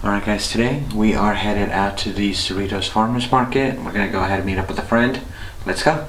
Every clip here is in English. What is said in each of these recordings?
Alright guys, today we are headed out to the Cerritos Farmers Market. We're gonna go ahead and meet up with a friend. Let's go.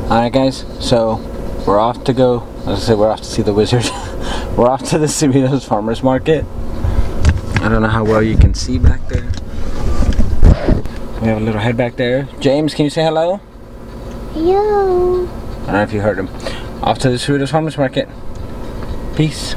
Alright guys, so we're off to go, as I said, we're off to see the wizard. We're off to the Cerritos Farmers Market. I don't know how well you can see back there. We have a little head back there. James, can you say hello? Hello. I don't know if you heard him. Off to the Cerritos Farmers Market. Peace.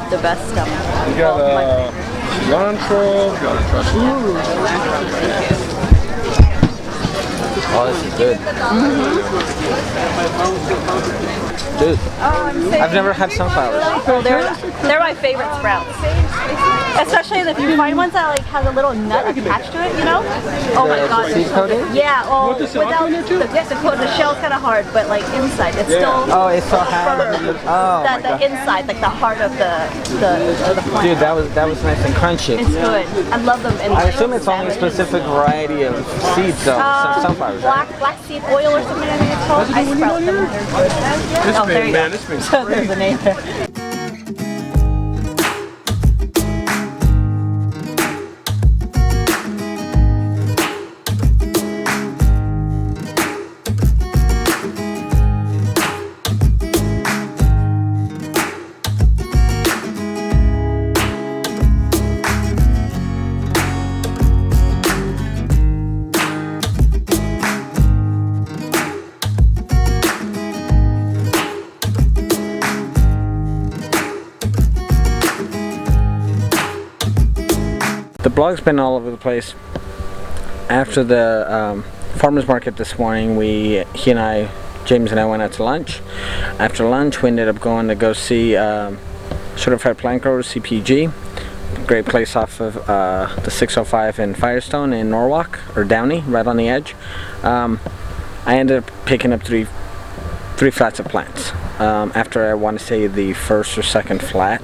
The best stuff. You got cilantro, you got a Oh, this is good. Dude, I've never had sunflowers. Cool. They're my favorite sprouts. Especially if you find ones that like has a little nut attached to it, you know? Oh my god. Seed coating? Yeah, oh, the silicone in it too? the shell's kind of hard, but like inside, it's still Oh, it's so hard. firm. Oh my The god. inside, like the heart of the plant. Dude, that was nice and crunchy. It's good. I love them. In I assume it's only a specific variety of seeds, though. Some sunflowers, right? black seed oil or something, I think it's called. I sprout them. This Oh, there you man, go. this man's So there's the name there. The blog's been all over the place. After the farmer's market this morning, James and I went out to lunch. After lunch, we ended up going to go see Certified Plant Growers, CPG. Great place off of the 605 in Firestone in Norwalk, or Downey, right on the edge. I ended up picking up three flats of plants. After I want to say the first or second flat,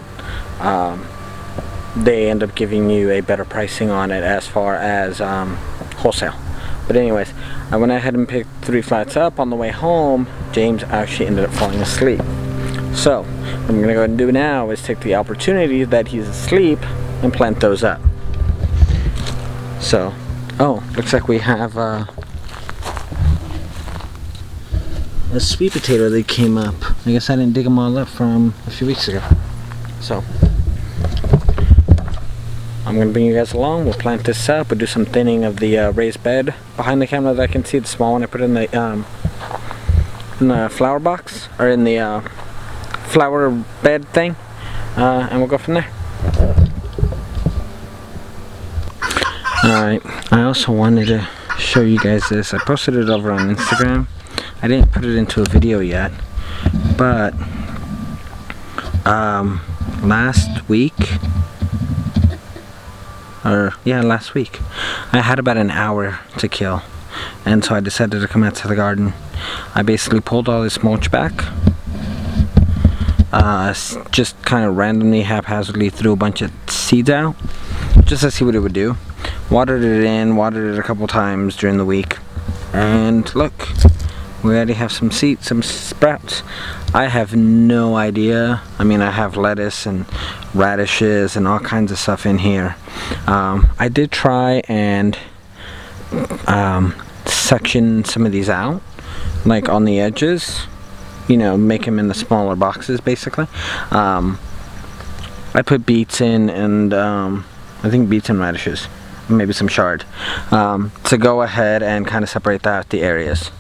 they end up giving you a better pricing on it as far as wholesale. But anyways, I went ahead and picked 3 flats up. On the way home, James actually ended up falling asleep. So what I'm gonna go ahead and do now is take the opportunity that he's asleep and plant those up. So, oh, looks like we have a sweet potato that came up. I guess I didn't dig them all up from a few weeks ago. So I'm going to bring you guys along. We'll plant this up. We'll do some thinning of the raised bed. Behind the camera that I can see, the small one I put in the flower box, or in the flower bed thing, and we'll go from there. Alright, I also wanted to show you guys this. I posted it over on Instagram. I didn't put it into a video yet, but last week, I had about an hour to kill, and so I decided to come out to the garden. I basically pulled all this mulch back, just kind of randomly, haphazardly threw a bunch of seeds out, just to see what it would do. Watered it a couple times during the week, and look, we already have some seeds, some sprouts. I have no idea. I mean, I have lettuce and radishes and all kinds of stuff in here. I did try and section some of these out, like on the edges, you know, make them in the smaller boxes basically. I put beets in, and I think beets and radishes, maybe some chard, to go ahead and kind of separate that the areas.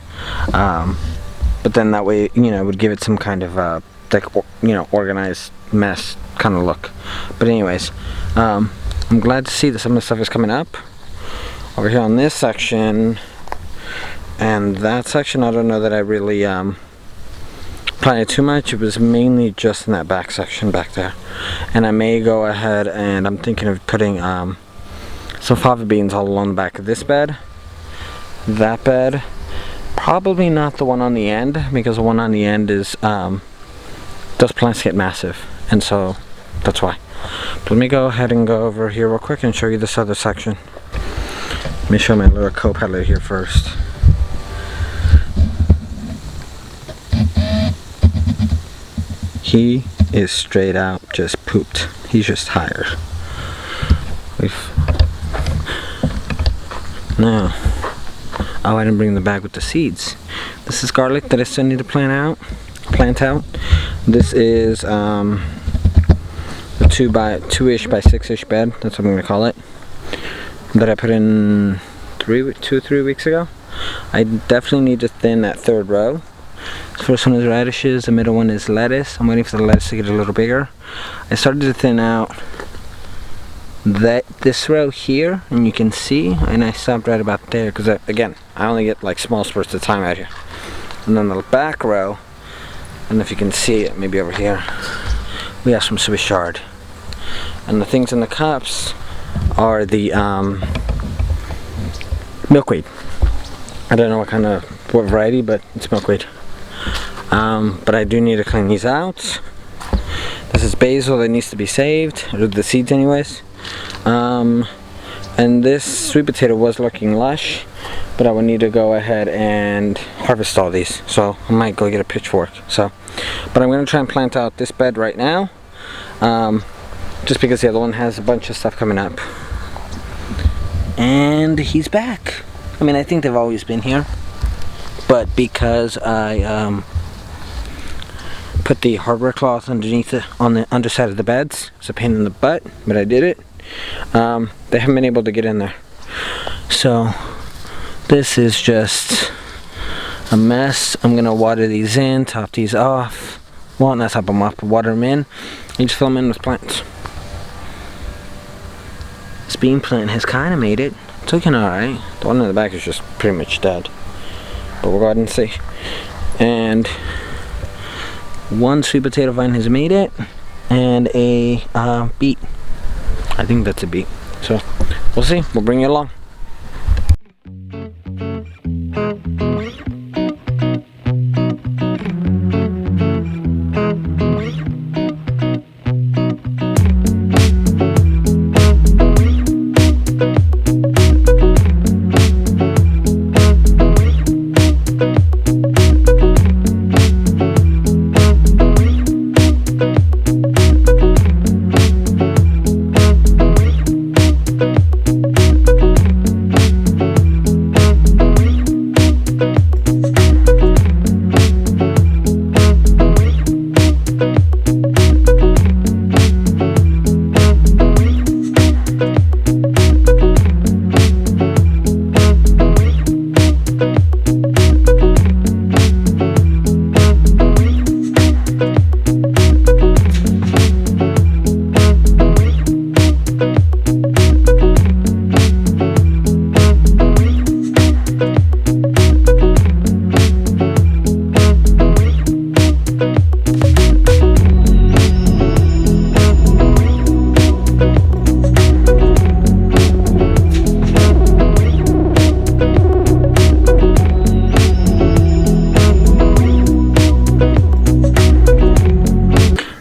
But then that way, you know, it would give it some kind of like, you know, organized mess kind of look. But anyways, I'm glad to see that some of the stuff is coming up over here on this section, and that section I don't know that I really planted too much. It was mainly just in that back section back there, and I may go ahead and I'm thinking of putting some fava beans all along the back of this bed, that bed. Probably not the one on the end, because the one on the end is those plants get massive, and so that's why. But let me go ahead and go over here real quick and show you this other section. Let me show my little co-peddler here first. He is straight out just pooped. He's just tired. Now, oh, I didn't bring the bag with the seeds. This is garlic that I still need to plant out. This is a 2-ish by 6-ish bed. That's what I'm gonna call it. That I put in 2 or 3 weeks ago. I definitely need to thin that third row. The first one is radishes. The middle one is lettuce. I'm waiting for the lettuce to get a little bigger. I started to thin out this row here, and you can see, and I stopped right about there because again, I only get like small spurts of time out here. And then the back row, I don't know if you can see it, maybe over here, we have some Swiss chard, and the things in the cups are the milkweed. I don't know what variety, but it's milkweed. But I do need to clean these out. This is basil that needs to be saved, or the seeds anyways. And this sweet potato was looking lush, but I would need to go ahead and harvest all these. So I might go get a pitchfork. But I'm going to try and plant out this bed right now, just because the other one has a bunch of stuff coming up. And he's back. I mean, I think they've always been here, but because I put the hardware cloth underneath it on the underside of the beds, it's a pain in the butt, but I did it. They haven't been able to get in there. So this is just a mess. I'm gonna water these in, top these off. Well, not top them off, but water them in. And just fill them in with plants. This bean plant has kind of made it. It's looking alright. The one in the back is just pretty much dead. But we'll go ahead and see. And one sweet potato vine has made it, and a beet. I think that's a beet. So we'll see. We'll bring you along.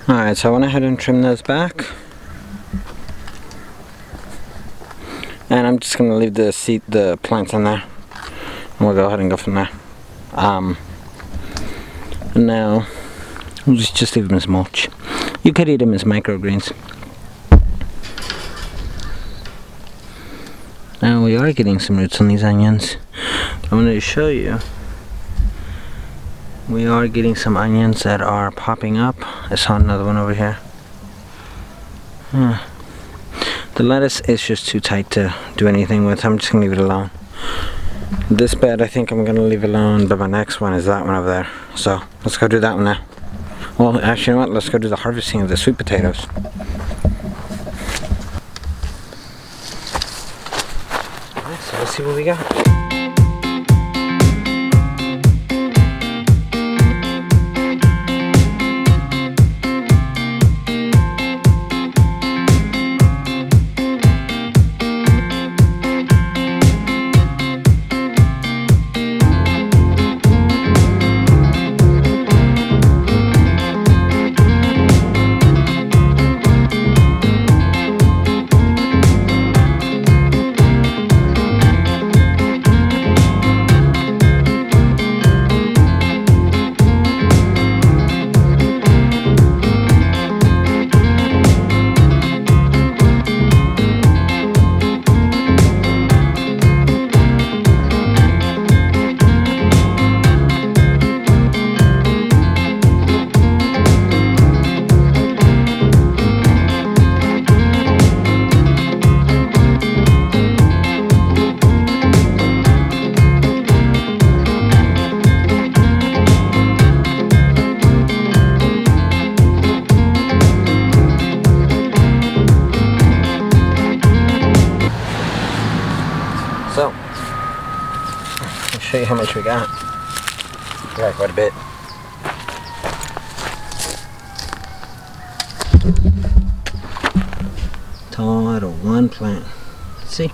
Alright, so I went ahead and trimmed those back. And I'm just going to leave the plants in there. And we'll go ahead and go from there. And now, we'll just leave them as mulch. You could eat them as microgreens. Now we are getting some roots on these onions. I'm going to show you. We are getting some onions that are popping up. I saw another one over here. The lettuce is just too tight to do anything with. I'm just going to leave it alone. This bed I think I'm going to leave alone, but my next one is that one over there. So let's go do that one now. Well, actually, you know what? Let's go do the harvesting of the sweet potatoes. Alright, so let's see what we got. So, I'll show you how much we got. We got quite a bit. It's all out of one plant. Let's see.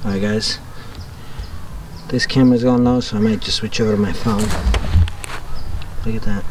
Alright guys. This camera's gone low, so I might just switch over to my phone. Look at that.